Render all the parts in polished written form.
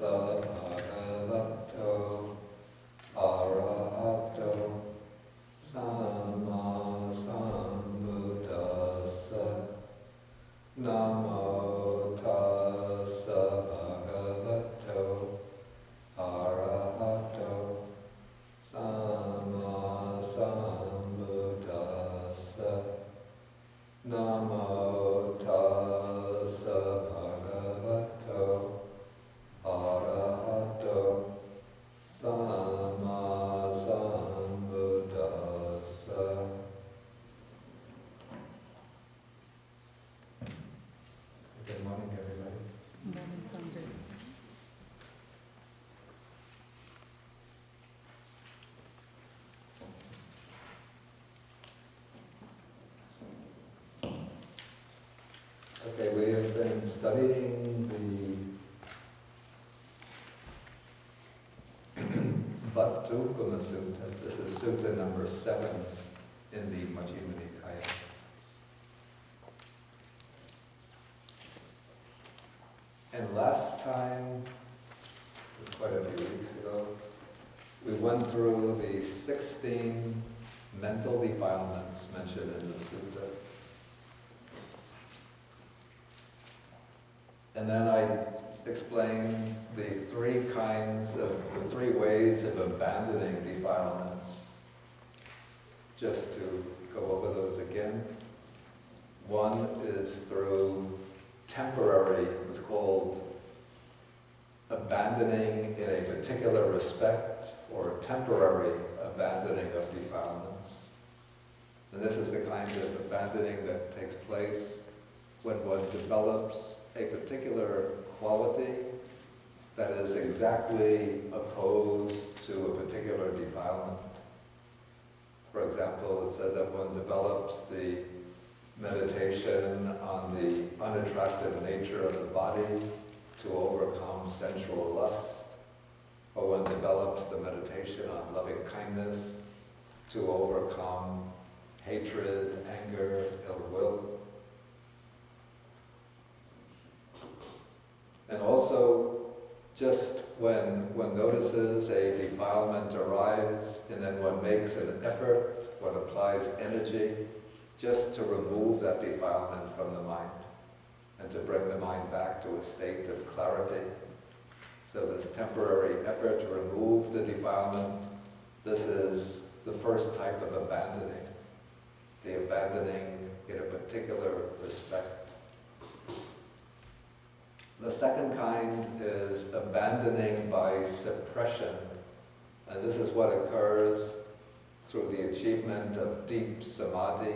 bhagavato arahato samma sambuddhassa. Namo tassa bhagavato arahato samma sambuddhassa. Namo tassa bhagavato arahato samma sambuddhassa. Good morning, everybody. Okay, we have been studying the Vatthupama Sutta. This is Sutta number 7 in the Majjhima Nikaya. And last time, it was quite a few weeks ago, we went through the 16 mental defilements mentioned in the sutta. And then I explained the three ways of abandoning defilements, just to go over those again. One is through temporary, it's called abandoning in a particular respect, or temporary abandoning of defilements. And this is the kind of abandoning that takes place when one develops a particular quality that is exactly opposed to a particular defilement. For example, it said that one develops the meditation on the unattractive nature of the body to overcome sensual lust, or one develops the meditation on loving kindness to overcome hatred, anger, ill will. And also, just when one notices a defilement arise, and then one makes an effort, one applies energy, just to remove that defilement from the mind, and to bring the mind back to a state of clarity. So this temporary effort to remove the defilement, this is the first type of abandoning, the abandoning in a particular respect. The second kind is abandoning by suppression, and this is what occurs through the achievement of deep samadhi,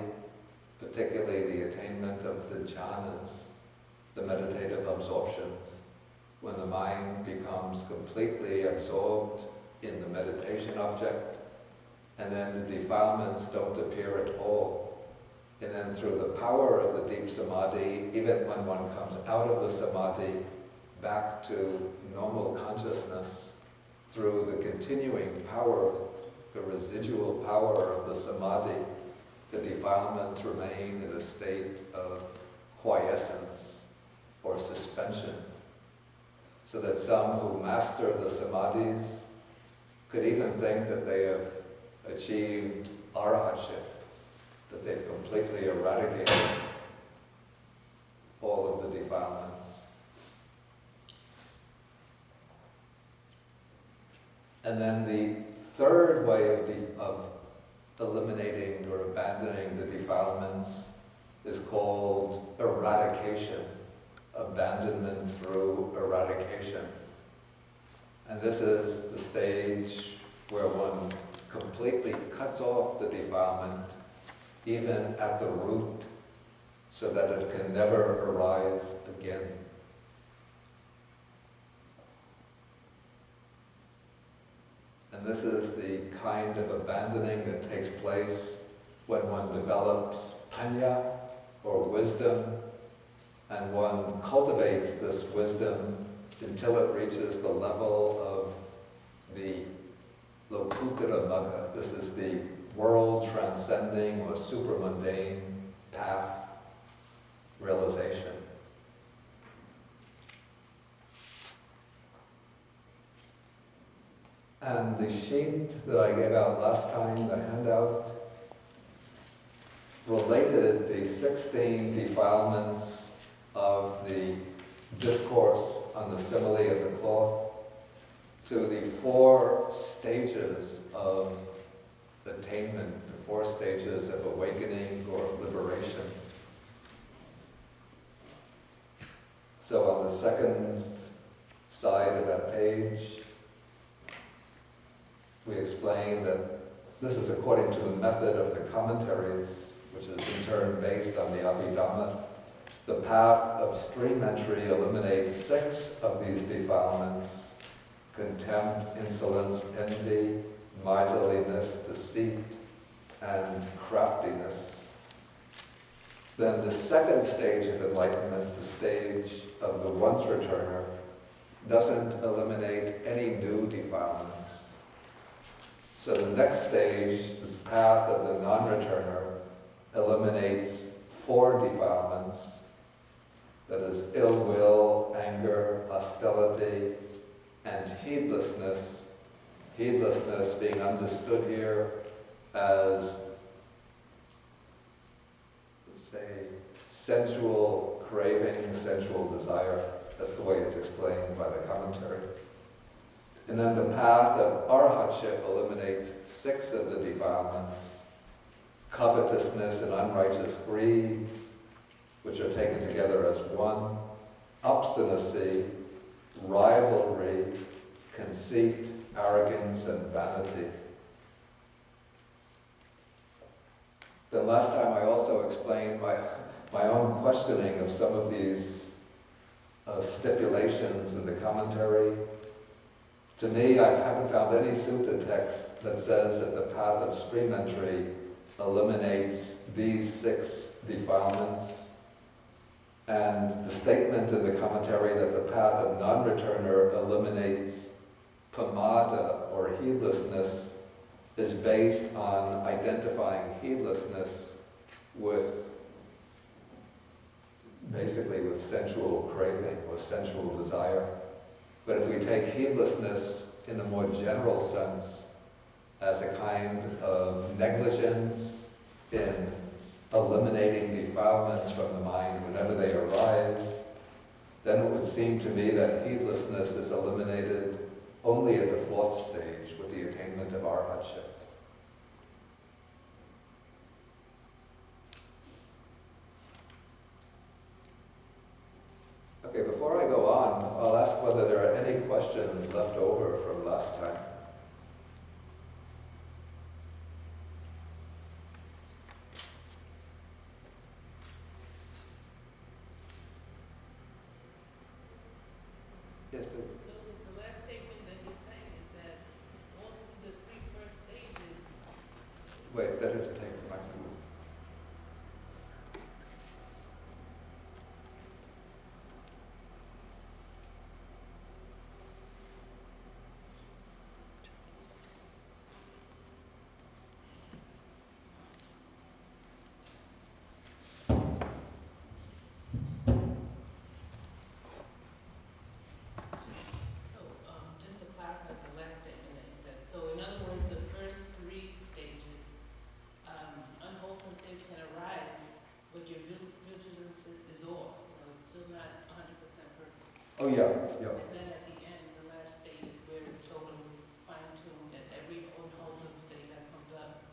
particularly the attainment of the jhanas, the meditative absorptions, when the mind becomes completely absorbed in the meditation object, and then the defilements don't appear at all. And then through the power of the deep samadhi, even when one comes out of the samadhi back to normal consciousness, through the continuing power, the residual power of the samadhi, the defilements remain in a state of quiescence or suspension. So that some who master the samadhis could even think that they have achieved arahatship, that they've completely eradicated all of the defilements. And then the third way of eliminating or abandoning the defilements is called eradication, abandonment through eradication. And this is the stage where one completely cuts off the defilement, even at the root, so that it can never arise again. And this is the kind of abandoning that takes place when one develops panya, or wisdom, and one cultivates this wisdom until it reaches the level of the Lokuttara Magga. This is the world-transcending or supramundane path realization. And the sheet that I gave out last time, the handout, related the 16 defilements of the discourse on the simile of the cloth to the 4 stages of attainment, the 4 stages of awakening or liberation. So on the second side of that page, we explain that this is according to the method of the commentaries, which is in turn based on the Abhidhamma. The path of stream entry eliminates 6 of these defilements: contempt, insolence, envy, miserliness, deceit, and craftiness. Then the second stage of enlightenment, the stage of the once returner, doesn't eliminate any new defilements. So the next stage, this path of the non-returner, eliminates 4 defilements. That is ill will, anger, hostility, and heedlessness. Heedlessness being understood here as, let's say, sensual craving, sensual desire. That's the way it's explained by the commentary. And then the path of arhatship eliminates 6 of the defilements: covetousness and unrighteous greed, which are taken together as one, obstinacy, rivalry, conceit, arrogance, and vanity. Then last time I also explained my own questioning of some of these stipulations in the commentary. To me, I haven't found any sutta text that says that the path of stream entry eliminates these 6 defilements. And the statement in the commentary that the path of non-returner eliminates pamada, or heedlessness, is based on identifying heedlessness with, basically with sensual craving or sensual desire. But if we take heedlessness in a more general sense as a kind of negligence in eliminating defilements from the mind whenever they arise, then it would seem to me that heedlessness is eliminated only at the 4th stage with the attainment of arhatship. Okay, before I go on, I'll ask whether there are any questions left over from last time. Yes, please. So the last statement that you're saying is that all through the 3 first stages. Wait, better to take the microphone. Just to clarify the last statement that you said. So in other words, the first 3 stages, unwholesome things can arise, but your vigilance is off. It's still not 100% perfect. Oh yeah, yeah. And then at the end, the last stage is where it's totally fine-tuned, and every unwholesome state that comes up,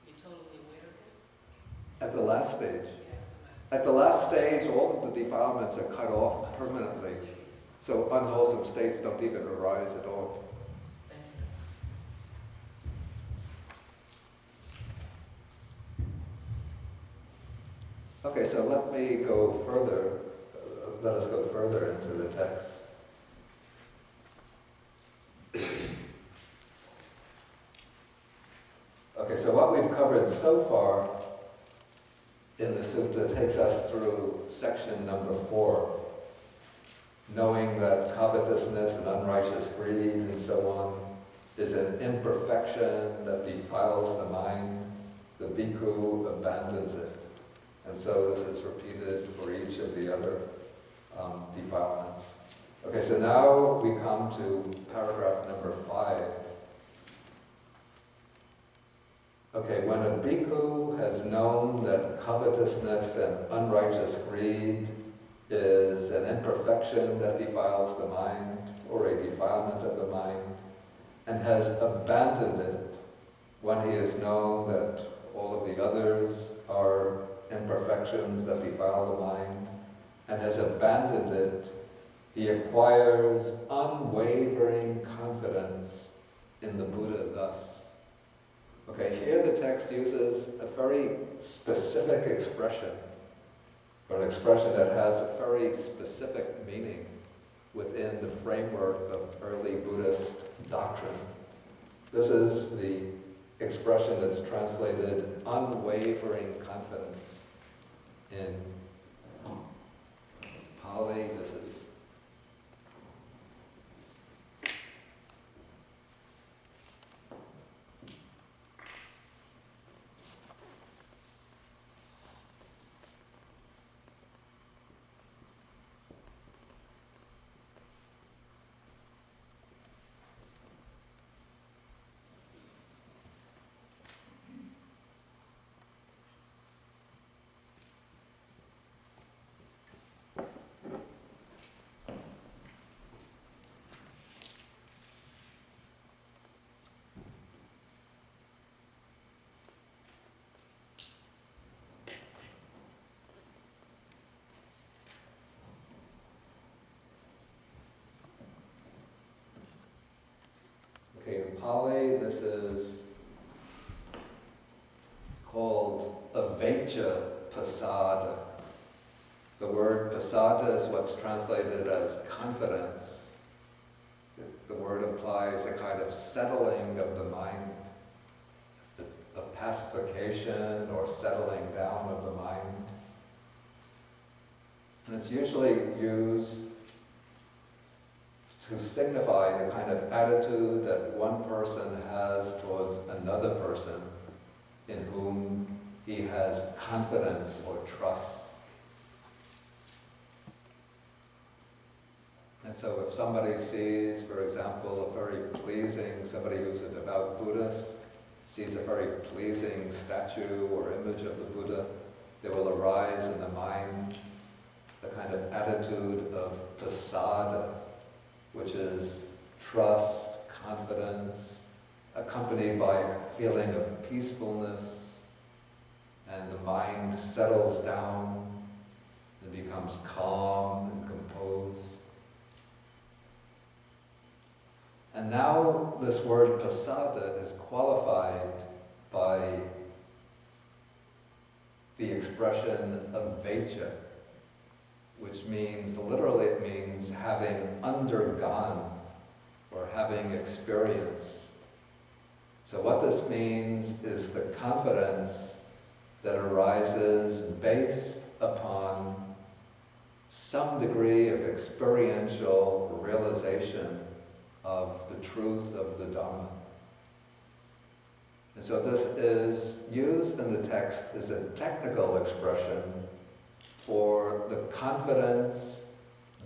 you're totally aware of it? At the last stage. Yeah. At the last stage, all of the defilements are cut off permanently. So unwholesome states don't even arise at all. Thank you. Okay, so let me go further. Let us go further into the text. Okay, so what we've covered so far in the sutta takes us through section number 4. Knowing that covetousness and unrighteous greed and so on is an imperfection that defiles the mind, the bhikkhu abandons it. And so this is repeated for each of the other defilements. Okay, so now we come to paragraph number 5. Okay, when a bhikkhu has known that covetousness and unrighteous greed is an imperfection that defiles the mind, or a defilement of the mind, and has abandoned it, when he has known that all of the others are imperfections that defile the mind, and has abandoned it, he acquires unwavering confidence in the Buddha thus. Okay, here the text uses a very specific expression, or an expression that has a very specific meaning within the framework of early Buddhist doctrine. This is the expression that's translated unwavering confidence. In Pali, this is okay, in Pali, this is called Avecca Pasada. The word pasada is what's translated as confidence. The word implies a kind of settling of the mind, a pacification or settling down of the mind. And it's usually used to signify the kind of attitude that one person has towards another person in whom he has confidence or trust. And so if somebody sees, for example, somebody who's a devout Buddhist, sees a very pleasing statue or image of the Buddha, there will arise in the mind a kind of attitude of pasada, which is trust, confidence, accompanied by a feeling of peacefulness, and the mind settles down and becomes calm and composed. And now this word pasada is qualified by the expression avecca, which means, literally it means having undergone or having experienced. So what this means is the confidence that arises based upon some degree of experiential realization of the truth of the Dhamma. And so this is used in the text as a technical expression for the confidence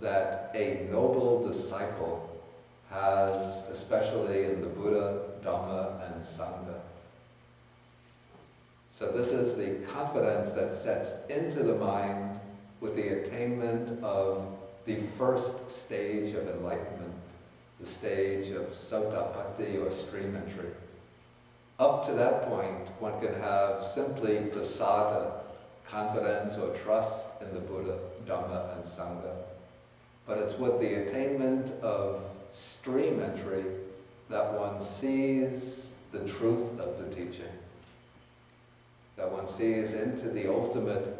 that a noble disciple has, especially in the Buddha, Dhamma, and Sangha. So this is the confidence that sets into the mind with the attainment of the first stage of enlightenment, the stage of Sotapatti or stream entry. Up to that point, one can have simply pasada, confidence or trust in the Buddha, Dhamma, and Sangha. But it's with the attainment of stream entry that one sees the truth of the teaching, that one sees into the ultimate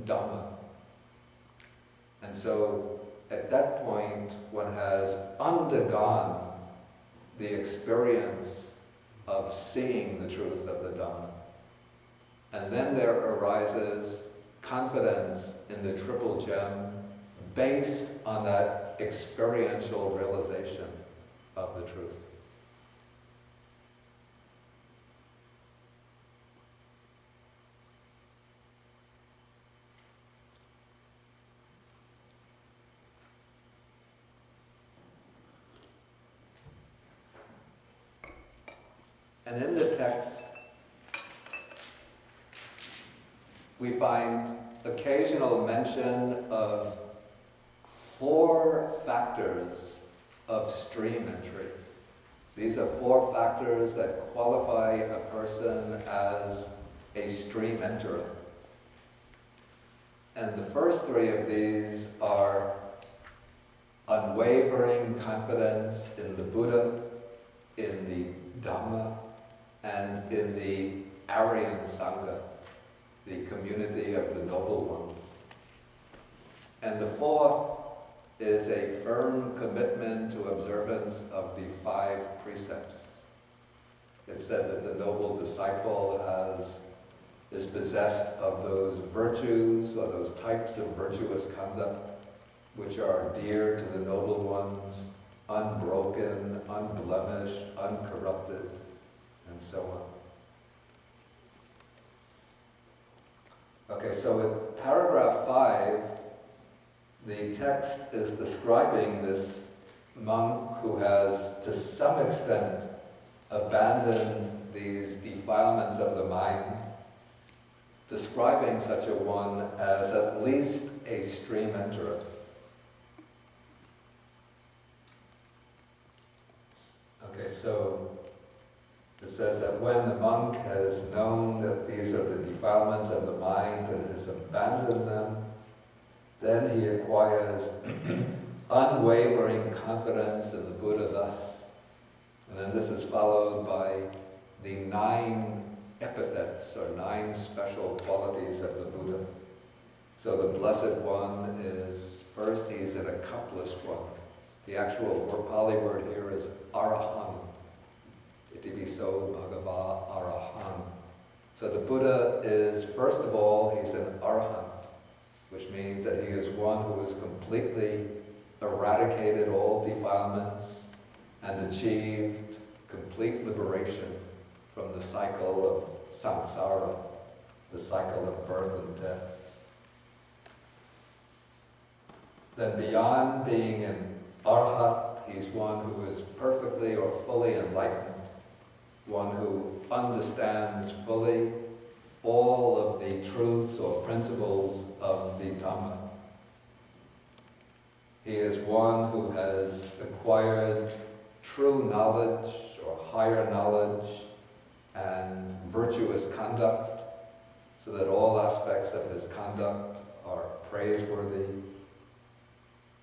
Dhamma. And so at that point, one has undergone the experience of seeing the truth of the Dhamma. And then there arises confidence in the Triple Gem based on that experiential realization of the truth. And in the text, we find occasional mention of 4 factors of stream entry. These are 4 factors that qualify a person as a stream enterer. And the first 3 of these are unwavering confidence in the Buddha, in the Dhamma, and in the Aryan Sangha, the community of the noble ones. And the 4th is a firm commitment to observance of the 5 precepts. It's said that the noble disciple is possessed of those virtues or those types of virtuous conduct which are dear to the noble ones, unbroken, unblemished, uncorrupted, and so on. Okay, so in paragraph 5, the text is describing this monk who has, to some extent, abandoned these defilements of the mind, describing such a one as at least a stream enterer. Okay, so it says that when the monk has known that these are the defilements of the mind and has abandoned them, then he acquires unwavering confidence in the Buddha thus. And then this is followed by the 9 epithets or 9 special qualities of the Buddha. So the Blessed One is, first, he's an accomplished one. The actual Pali word here is Arahant. Itipiso Bhagava Arahant. So the Buddha is, first of all, he's an Arahant, which means that he is one who has completely eradicated all defilements and achieved complete liberation from the cycle of samsara, the cycle of birth and death. Then beyond being an arhat, he's one who is perfectly or fully enlightened, one who understands fully all of the truths or principles of the Dhamma. He is one who has acquired true knowledge or higher knowledge and virtuous conduct, so that all aspects of his conduct are praiseworthy,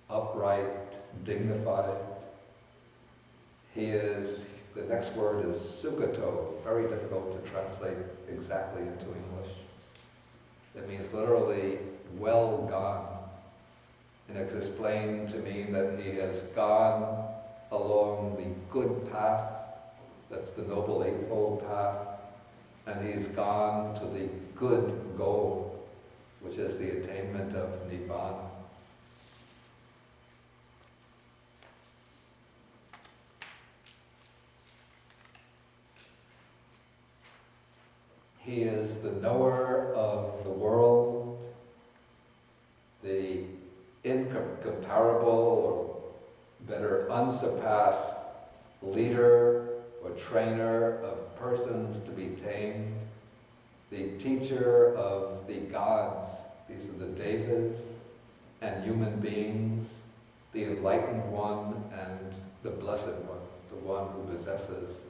upright, dignified. The next word is sugato, very difficult to translate exactly into English. It means literally well gone. And it's explained to mean that he has gone along the good path, that's the Noble Eightfold Path, and he's gone to the good goal, which is the attainment of Nibbana. He is the knower of the world, the incomparable, or better, unsurpassed leader or trainer of persons to be tamed, the teacher of the gods, these are the devas, and human beings, the enlightened one and the blessed one, the one who possesses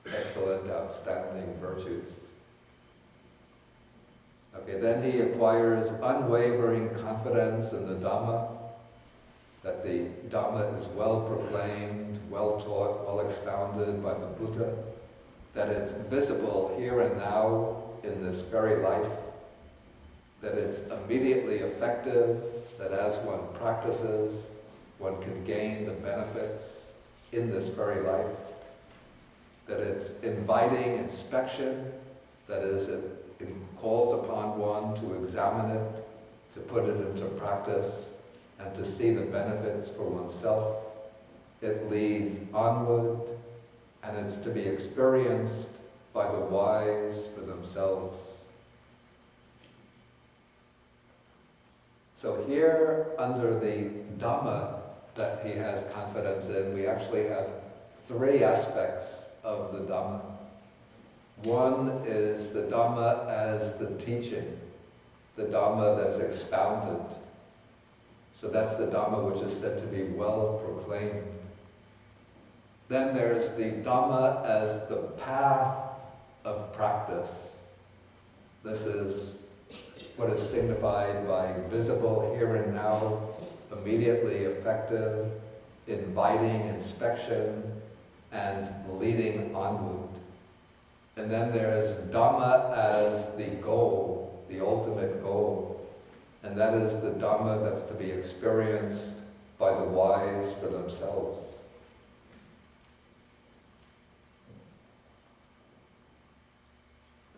excellent, outstanding virtues. Okay, then he acquires unwavering confidence in the Dhamma, that the Dhamma is well proclaimed, well taught, well expounded by the Buddha, that it's visible here and now in this very life, that it's immediately effective, that as one practices, one can gain the benefits in this very life, that it's inviting inspection, that is, it calls upon one to examine it, to put it into practice, and to see the benefits for oneself. It leads onward, and it's to be experienced by the wise for themselves. So here, under the Dhamma that he has confidence in, we actually have 3 aspects of the Dhamma. One is the Dhamma as the teaching, the Dhamma that's expounded. So that's the Dhamma which is said to be well proclaimed. Then there's the Dhamma as the path of practice. This is what is signified by visible here and now, immediately effective, inviting inspection, and leading onward. And then there's Dhamma as the goal, the ultimate goal. And that is the Dhamma that's to be experienced by the wise for themselves.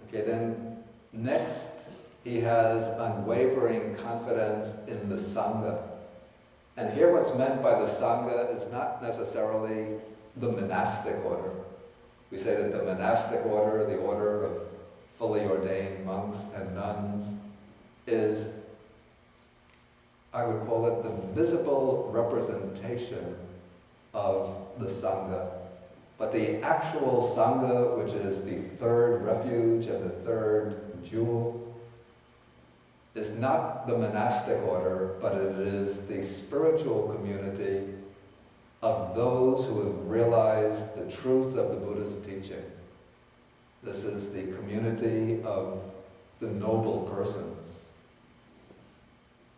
Okay, then next he has unwavering confidence in the Sangha. And here what's meant by the Sangha is not necessarily the monastic order. We say that the monastic order, the order of fully ordained monks and nuns, is, I would call it, the visible representation of the Sangha. But the actual Sangha, which is the third refuge and the third jewel, is not the monastic order, but it is the spiritual community of those who have realized the truth of the Buddha's teaching. This is the community of the noble persons.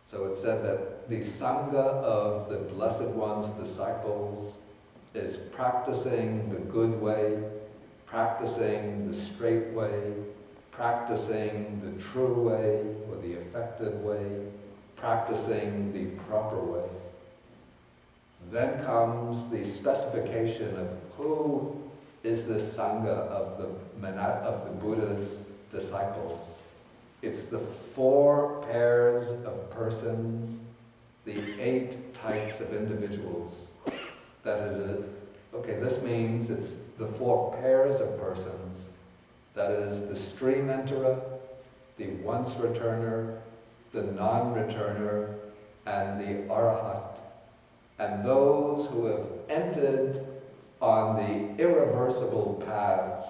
So it's said that the Sangha of the Blessed One's disciples is practicing the good way, practicing the straight way, practicing the true way or the effective way, practicing the proper way. Then comes the specification of who is this Sangha of the Buddha's disciples. It's the 4 pairs of persons, the 8 types of individuals that it is. Okay, this means it's the 4 pairs of persons. That is the stream enterer, the once returner, the non-returner, and the arahat. And those who have entered on the irreversible paths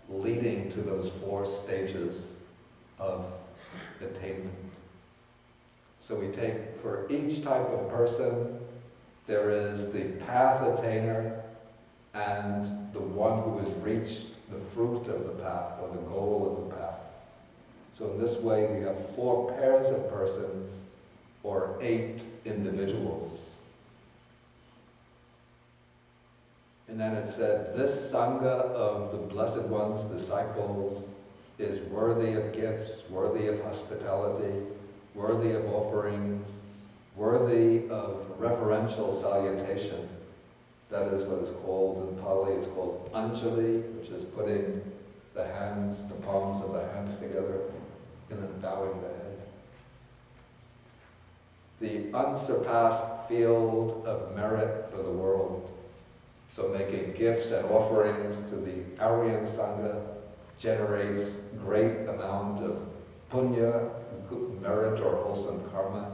leading to those 4 stages of attainment. So we take, for each type of person, there is the path attainer and the one who has reached the fruit of the path or the goal of the path. So in this way we have 4 pairs of persons or 8 individuals. And then it said, this Sangha of the Blessed One's disciples is worthy of gifts, worthy of hospitality, worthy of offerings, worthy of reverential salutation. That is what is called, in Pali, it's called Anjali, which is putting the hands, the palms of the hands together and then bowing the head. The unsurpassed field of merit for the world. So making gifts and offerings to the Aryan Sangha generates great amount of punya, good merit or wholesome karma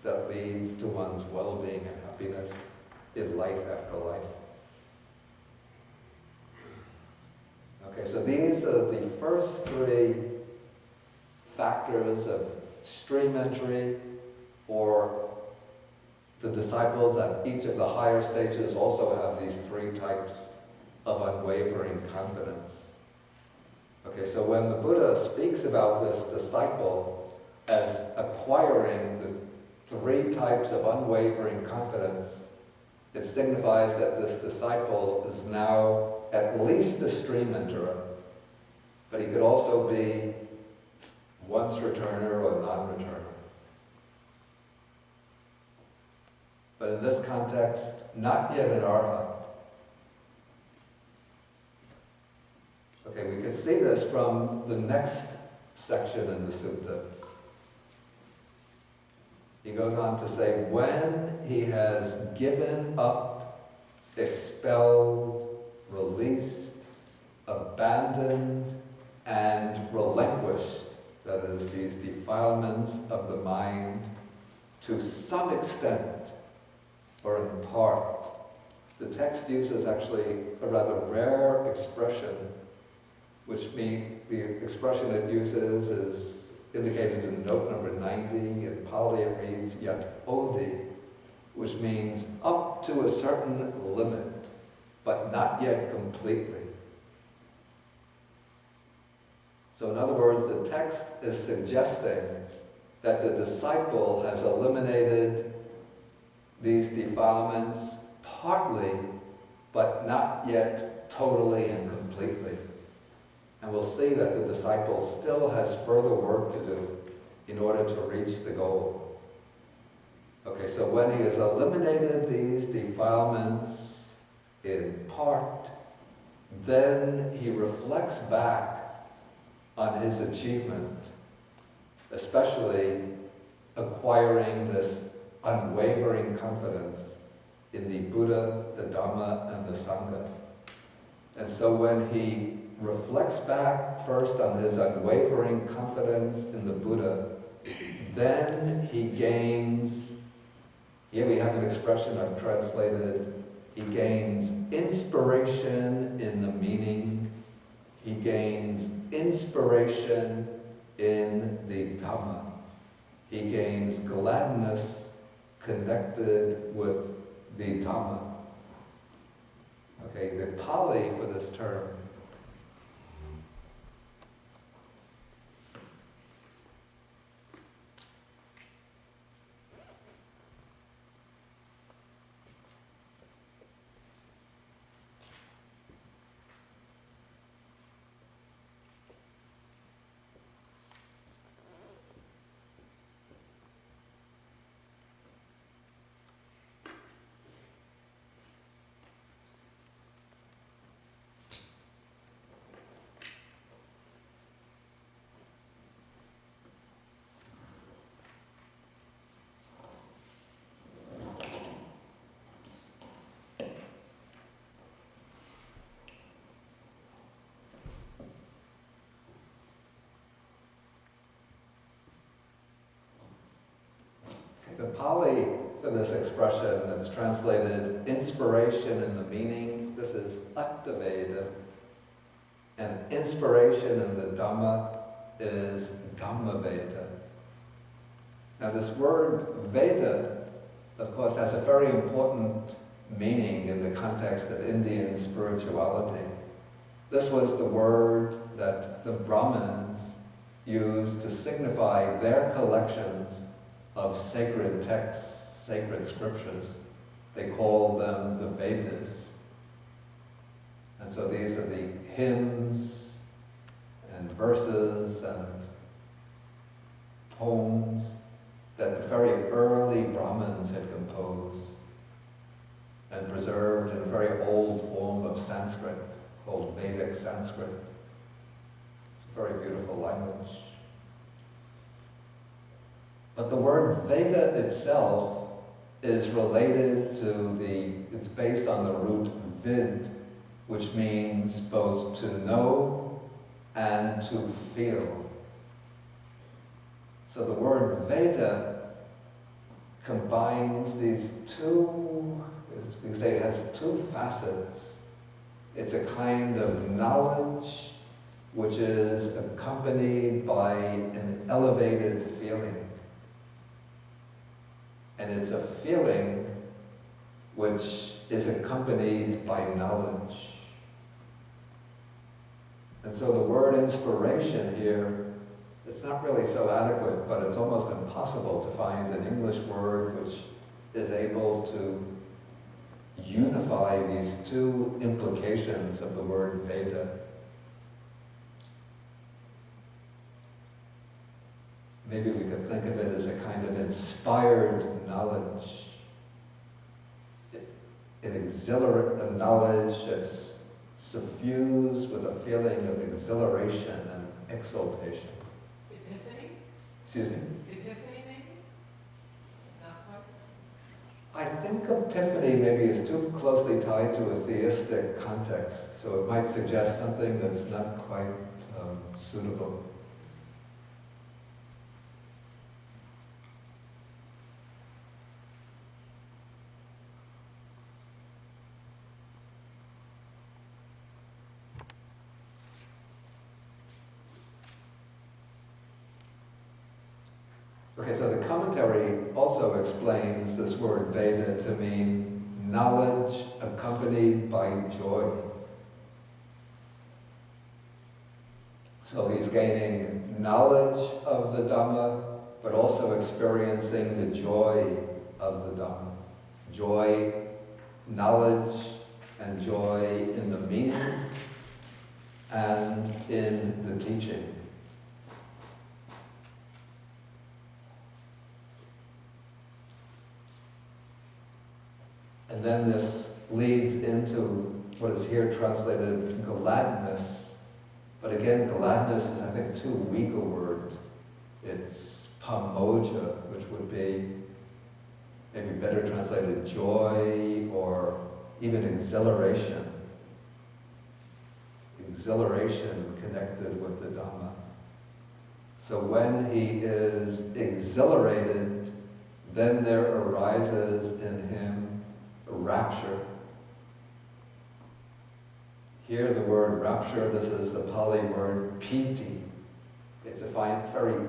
that leads to one's well-being and happiness in life after life. Okay, so these are the first 3 factors of stream entry, or the disciples at each of the higher stages also have these 3 types of unwavering confidence. Okay, so when the Buddha speaks about this disciple as acquiring the 3 types of unwavering confidence, it signifies that this disciple is now at least a stream enterer, but he could also be once returner or non-returner. But in this context, not yet an arhat. Okay, we can see this from the next section in the sutta. He goes on to say, when he has given up, expelled, released, abandoned, and relinquished, that is, these defilements of the mind, to some extent, or in part. The text uses actually a rather rare expression which means the expression it uses is indicated in note number 90. In Pali it reads yat odi, which means up to a certain limit, but not yet completely. So in other words, the text is suggesting that the disciple has eliminated these defilements partly, but not yet totally and completely. And we'll see that the disciple still has further work to do in order to reach the goal. Okay, so when he has eliminated these defilements in part, then he reflects back on his achievement, especially acquiring this unwavering confidence in the Buddha, the Dhamma, and the Sangha. And so when he reflects back first on his unwavering confidence in the Buddha, then he gains, here we have an expression I've translated, he gains inspiration in the meaning, he gains inspiration in the Dhamma. He gains gladness connected with the Dhamma. Okay, the Pali for this term the Pali for this expression that's translated inspiration in the meaning, this is Attaveda, and inspiration in the Dhamma is Dhammaveda. Now this word Veda, of course, has a very important meaning in the context of Indian spirituality. This was the word that the Brahmins used to signify their collections of sacred texts, sacred scriptures. They call them the Vedas. And so these are the hymns and verses and poems that the very early Brahmins had composed and preserved in a very old form of Sanskrit called Vedic Sanskrit. It's a very beautiful language. But the word Veda itself is related to it's based on the root vid, which means both to know and to feel. So the word Veda combines these two, we say it has two facets. It's a kind of knowledge which is accompanied by an elevated feeling. And it's a feeling which is accompanied by knowledge. And so the word inspiration here, it's not really so adequate, but it's almost impossible to find an English word which is able to unify these two implications of the word Veda. Maybe we could think of it as a kind of inspired knowledge. A knowledge that's suffused with a feeling of exhilaration and exaltation. Epiphany? Excuse me? Epiphany, maybe? Not quite? I think epiphany maybe is too closely tied to a theistic context, so it might suggest something that's not quite suitable. Okay, so the commentary also explains this word Veda to mean knowledge accompanied by joy. So he's gaining knowledge of the Dhamma, but also experiencing the joy of the Dhamma. Joy, knowledge, and joy in the meaning and in the teaching. And then this leads into what is here translated gladness. But again, gladness is, I think, too weak a word. It's pamoja, which would be maybe better translated joy or even exhilaration. Exhilaration connected with the Dhamma. So when he is exhilarated, then there arises in him rapture. Here the word rapture, this is the Pali word piti. It's a very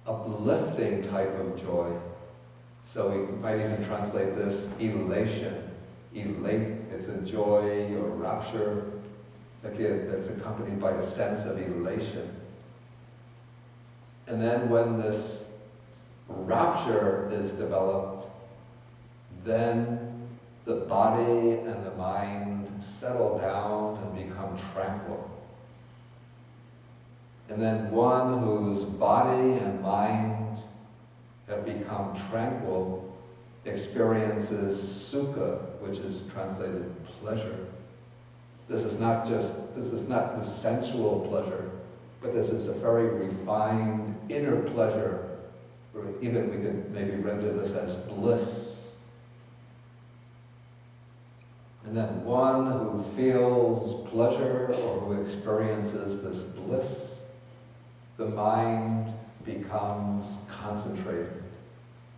uplifting type of joy. So we might even translate this elation. Elate, it's a joy or rapture, again, that's accompanied by a sense of elation. And then when this rapture is developed, then the body and the mind settle down and become tranquil. And then one whose body and mind have become tranquil experiences sukha, which is translated pleasure. This is not the sensual pleasure, but this is a very refined inner pleasure, or even we could maybe render this as bliss. And then one who feels pleasure or who experiences this bliss, the mind becomes concentrated.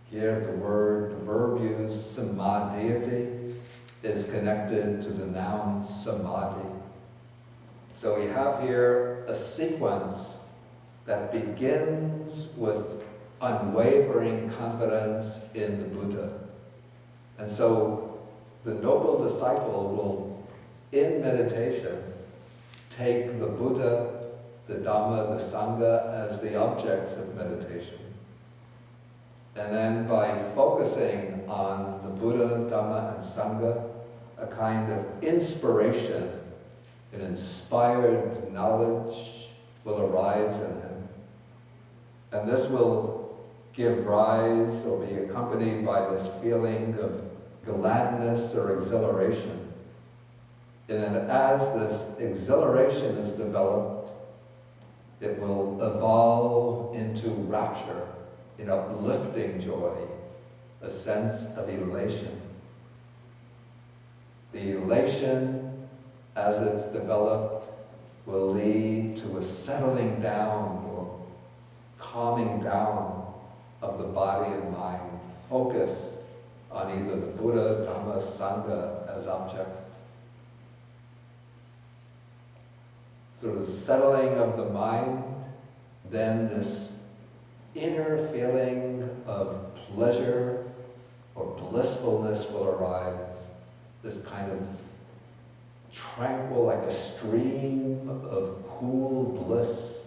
Here the verb used, samadhiyati, is connected to the noun samadhi. So we have here a sequence that begins with unwavering confidence in the Buddha. And so the noble disciple will, in meditation, take the Buddha, the Dhamma, the Sangha as the objects of meditation. And then by focusing on the Buddha, Dhamma, and Sangha, a kind of inspiration, an inspired knowledge will arise in him. And this will give rise or be accompanied by this feeling of gladness or exhilaration. And then as this exhilaration is developed, it will evolve into rapture, in uplifting joy, a sense of elation. The elation, as it's developed, will lead to a settling down or calming down of the body and mind, focused on either the Buddha, Dhamma, Sangha as object. Through the settling of the mind, then this inner feeling of pleasure or blissfulness will arise, this kind of tranquil, like a stream of cool bliss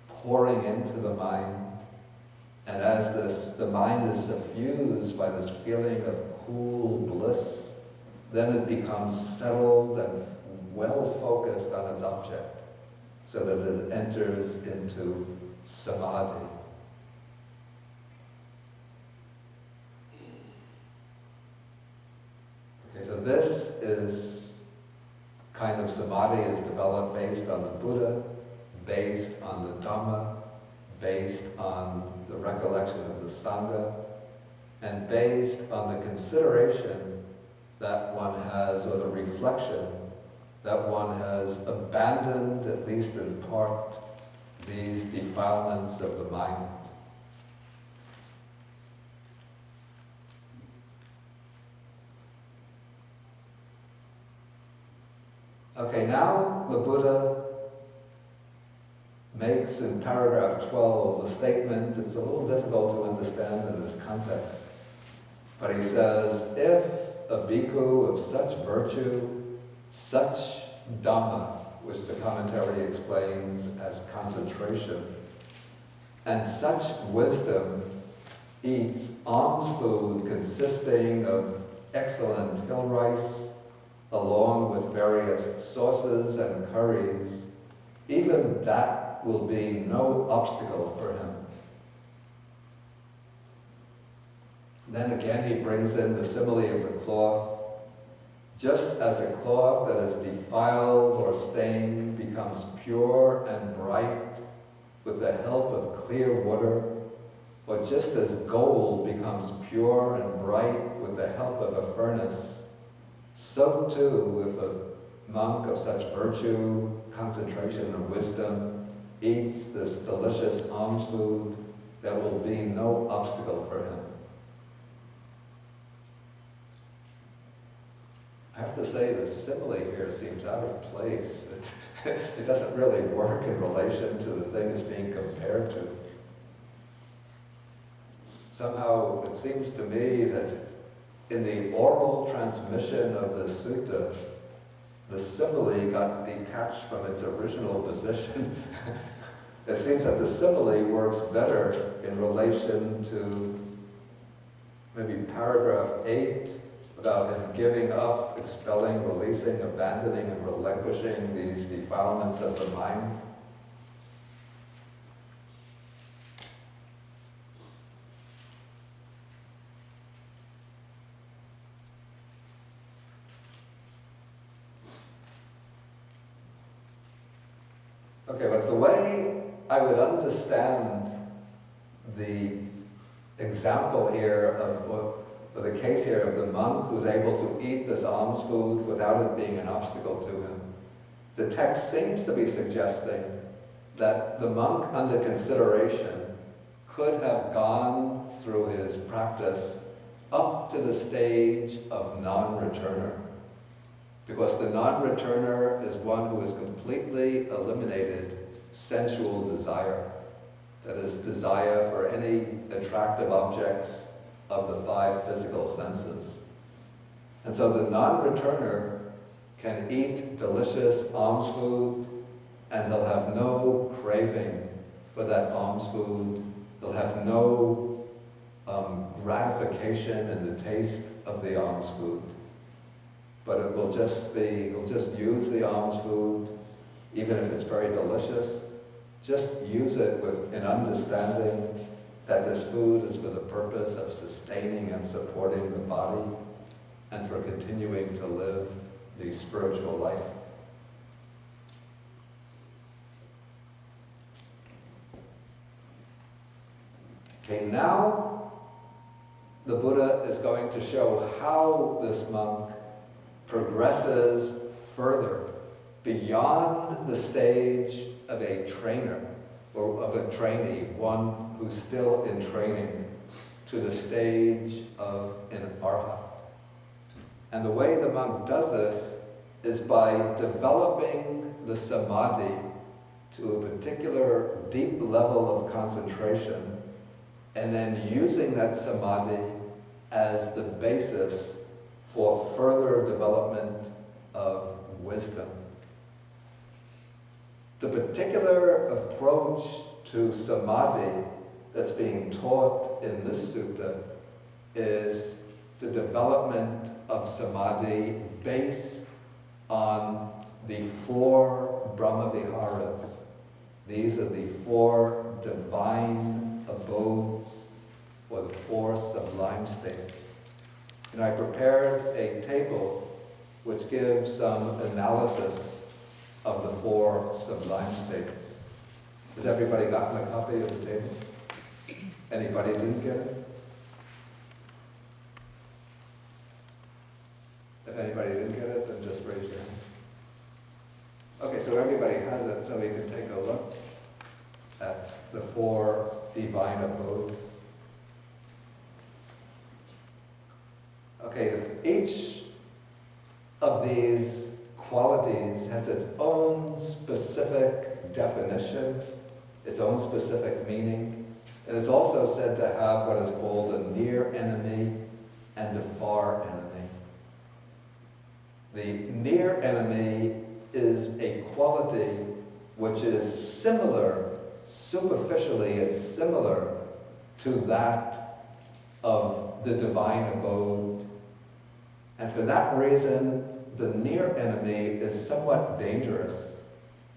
pouring into the mind. And as the mind is suffused by this feeling of cool bliss, then it becomes settled and well focused on its object, so that it enters into samadhi. Okay, so this is kind of samadhi is developed based on the Buddha, based on the Dhamma, based on the recollection of the Sangha, and based on the consideration that one has, or the reflection that one has abandoned, at least in part, these defilements of the mind. Okay, now the Buddha makes in paragraph 12 a statement that's a little difficult to understand in this context. But he says, if a bhikkhu of such virtue, such dhamma, which the commentary explains as concentration, and such wisdom eats alms food consisting of excellent hill rice, along with various sauces and curries, even that will be no obstacle for him. Then again he brings in the simile of the cloth. Just as a cloth that is defiled or stained becomes pure and bright with the help of clear water, or just as gold becomes pure and bright with the help of a furnace, so too if a monk of such virtue, concentration, and wisdom eats this delicious alms food, there will be no obstacle for him. I have to say the simile here seems out of place. It doesn't really work in relation to the thing it's being compared to. Somehow it seems to me that in the oral transmission of the sutta, the simile got detached from its original position. It seems that the simile works better in relation to maybe paragraph 8, about him giving up, expelling, releasing, abandoning, and relinquishing these defilements of the mind. Okay, but the way I would understand the example here of the case here of the monk who's able to eat this alms food without it being an obstacle to him, the text seems to be suggesting that the monk under consideration could have gone through his practice up to the stage of non-returner. Because the non-returner is one who has completely eliminated sensual desire. That is, desire for any attractive objects of the 5 physical senses. And so the non-returner can eat delicious alms food, and he'll have no craving for that alms food. He'll have no gratification in the taste of the alms food. But it will just be, he'll just use the alms food, even if it's very delicious, just use it with an understanding that this food is for the purpose of sustaining and supporting the body and for continuing to live the spiritual life. Okay, now the Buddha is going to show how this monk progresses further beyond the stage of a trainer or of a trainee, one who's still in training, to the stage of an arhat. And the way the monk does this is by developing the samadhi to a particular deep level of concentration, and then using that samadhi as the basis for further development of wisdom. The particular approach to samadhi that's being taught in this sutta is the development of samadhi based on the 4 Brahmaviharas. These are the 4 divine abodes, or the 4 sublime states. And I prepared a table which gives some analysis of the 4 sublime states. Has everybody gotten a copy of the table? Anybody didn't get it? If anybody didn't get it, then just raise your hand. Okay, so everybody has it, so we can take a look at the 4 divine abodes. Okay, if each of these qualities has its own specific definition its own specific meaning. It is also said to have what is called a near enemy and a far enemy. The near enemy is a quality which is similar, superficially it's similar to that of the divine abode. And for that reason, the near enemy is somewhat dangerous.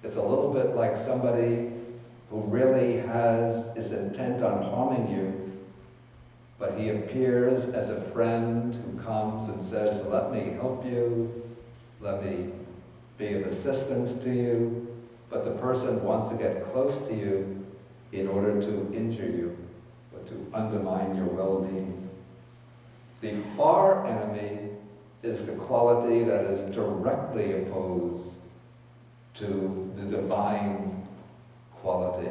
It's a little bit like somebody who really is intent on harming you, but he appears as a friend who comes and says, let me help you, let me be of assistance to you, but the person wants to get close to you in order to injure you or to undermine your well-being. The far enemy is the quality that is directly opposed to the divine quality.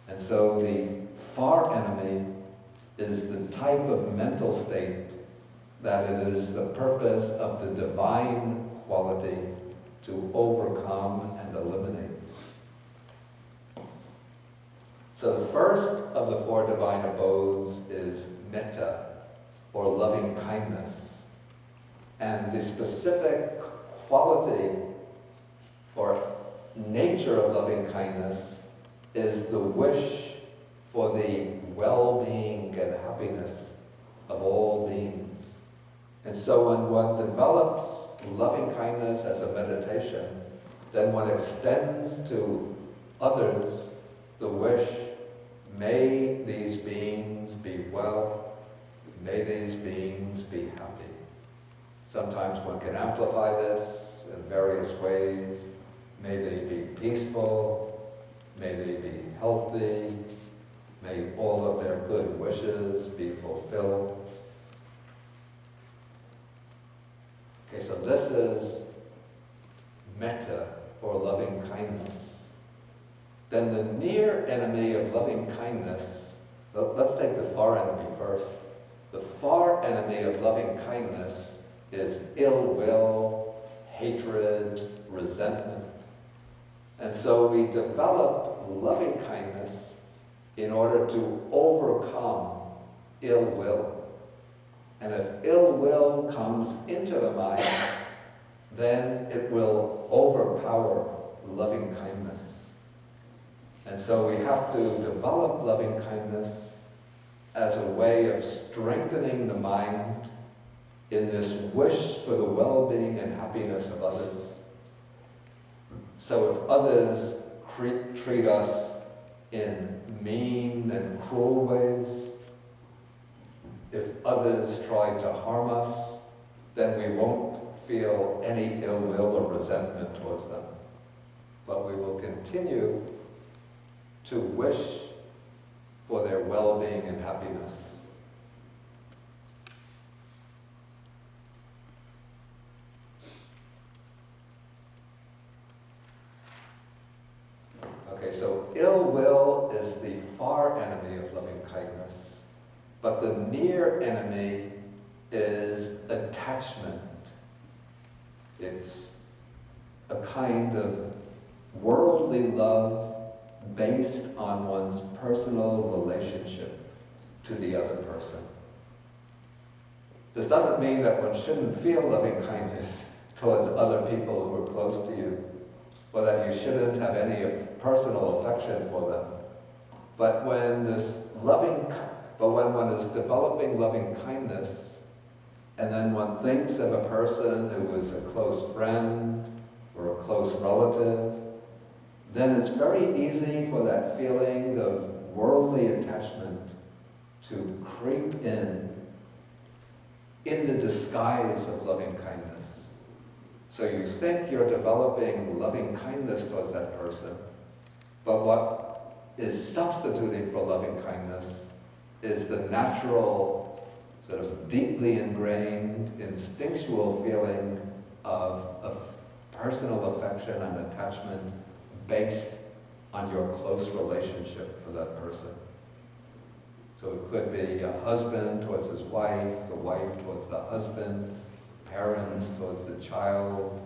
And so the far enemy is the type of mental state that it is the purpose of the divine quality to overcome and eliminate. So the first of the four divine abodes is metta, or loving kindness. And the specific quality or nature of loving kindness is the wish for the well-being and happiness of all beings. And so when one develops loving kindness as a meditation, then one extends to others the wish, may these beings be well, may these beings be happy. Sometimes one can amplify this in various ways. May they be peaceful, may they be healthy, may all of their good wishes be fulfilled. Okay, so this is metta, or loving kindness. Then the near enemy of loving kindness, let's take the far enemy first. The far enemy of loving kindness is ill will, hatred, resentment. And so we develop loving kindness in order to overcome ill will. And if ill will comes into the mind, then it will overpower loving kindness. And so we have to develop loving kindness as a way of strengthening the mind in this wish for the well-being and happiness of others. So if others treat us in mean and cruel ways, if others try to harm us, then we won't feel any ill will or resentment towards them. But we will continue to wish for their well-being and happiness. Okay, so ill will is the far enemy of loving kindness, but the near enemy is attachment. It's a kind of worldly love based on one's personal relationship to the other person. This doesn't mean that one shouldn't feel loving kindness towards other people who are close to you, or that you shouldn't have any personal affection for them. But when one is developing loving kindness, and then one thinks of a person who is a close friend or a close relative, then it's very easy for that feeling of worldly attachment to creep in the disguise of loving kindness. So you think you're developing loving kindness towards that person, but what is substituting for loving kindness is the natural, sort of deeply ingrained, instinctual feeling of personal affection and attachment based on your close relationship for that person. So it could be a husband towards his wife, the wife towards the husband, parents towards the child,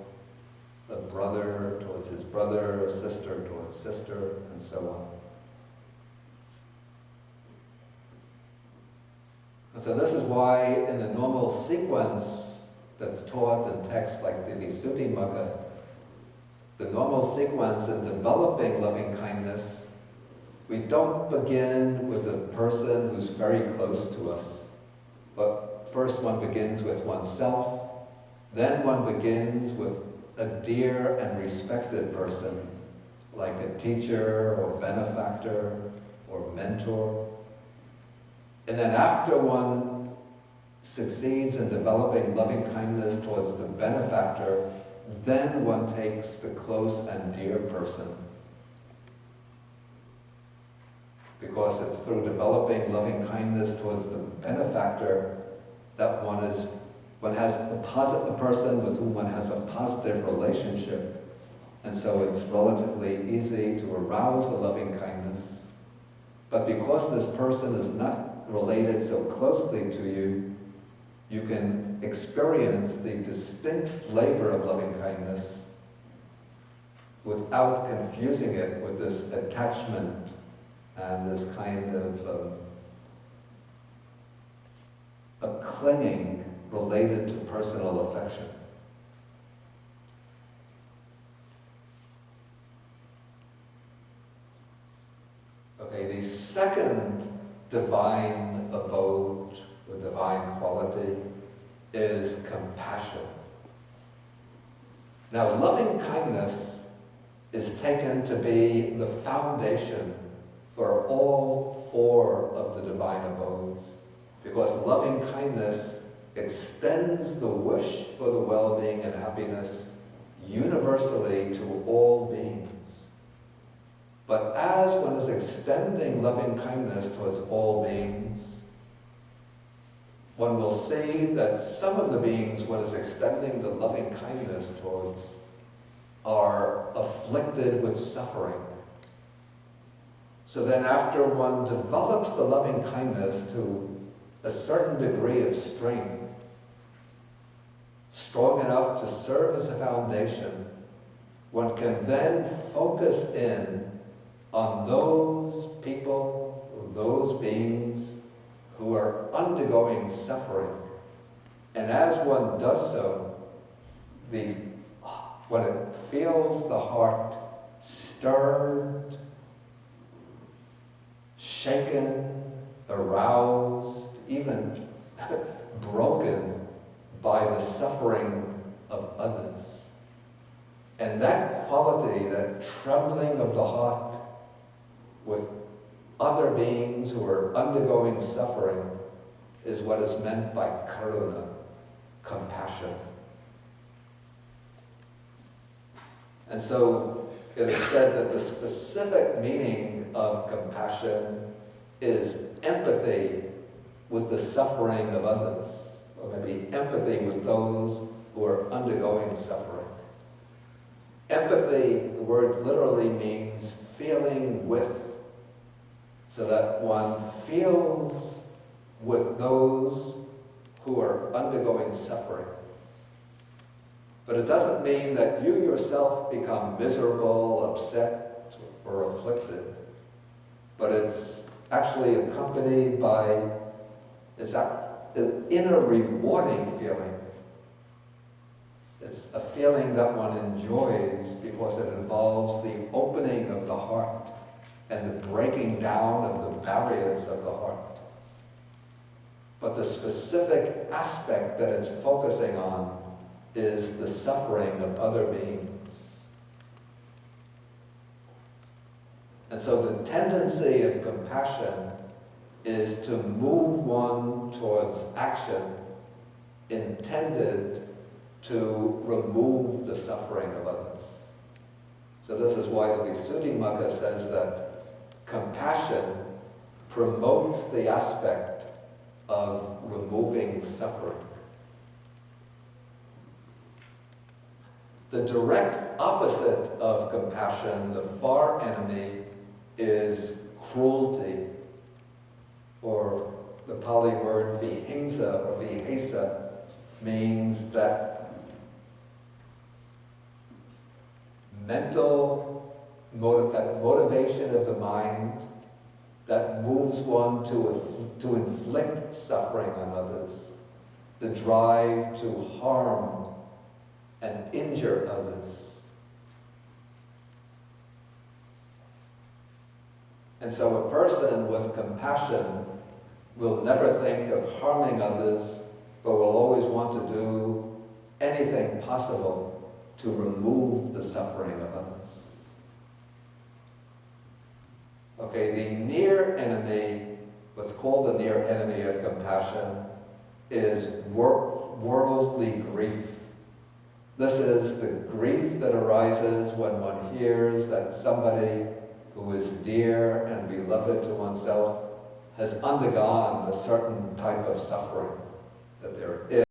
a brother towards his brother, a sister towards sister, and so on. And so this is why in the normal sequence that's taught in texts like the Visuddhimagga, the normal sequence in developing loving kindness, we don't begin with a person who's very close to us, but first one begins with oneself, then one begins with a dear and respected person, like a teacher or benefactor or mentor. And then after one succeeds in developing loving kindness towards the benefactor, then one takes the close and dear person. Because it's through developing loving kindness towards the benefactor that one has a person with whom one has a positive relationship. And so it's relatively easy to arouse the loving kindness. But because this person is not related so closely to you, you can experience the distinct flavor of loving kindness without confusing it with this attachment and this kind of a clinging related to personal affection. Okay, the second divine abode or divine quality is compassion. Now, loving kindness is taken to be the foundation for all four of the divine abodes, because loving kindness extends the wish for the well-being and happiness universally to all beings. But as one is extending loving kindness towards all beings, one will see that some of the beings one is extending the loving kindness towards are afflicted with suffering. So then after one develops the loving kindness to a certain degree of strength, strong enough to serve as a foundation, one can then focus in on those people, those beings who are undergoing suffering. And as one does so, when it feels the heart stirred, shaken, aroused, even broken by the suffering of others. And that quality, that trembling of the heart with other beings who are undergoing suffering, is what is meant by karuna, compassion. And so it is said that the specific meaning of compassion is empathy with the suffering of others, or maybe empathy with those who are undergoing suffering. Empathy, the word literally means feeling with, so that one feels with those who are undergoing suffering. But it doesn't mean that you yourself become miserable, upset, or afflicted. But it's actually accompanied by an inner rewarding feeling. It's a feeling that one enjoys because it involves the opening of the heart and the breaking down of the barriers of the heart. But the specific aspect that it's focusing on is the suffering of other beings. And so the tendency of compassion is to move one towards action intended to remove the suffering of others. So this is why the Visuddhimagga says that compassion promotes the aspect of removing suffering. The direct opposite of compassion, the far enemy, is cruelty, or the Pali word vihingsa or vihesa means that that motivation of the mind that moves one to inflict suffering on others, the drive to harm and injure others. And so a person with compassion will never think of harming others, but will always want to do anything possible to remove the suffering of others. Okay, the near enemy, what's called the near enemy of compassion, is worldly grief. This is the grief that arises when one hears that somebody who is dear and beloved to oneself has undergone a certain type of suffering, that they're ill.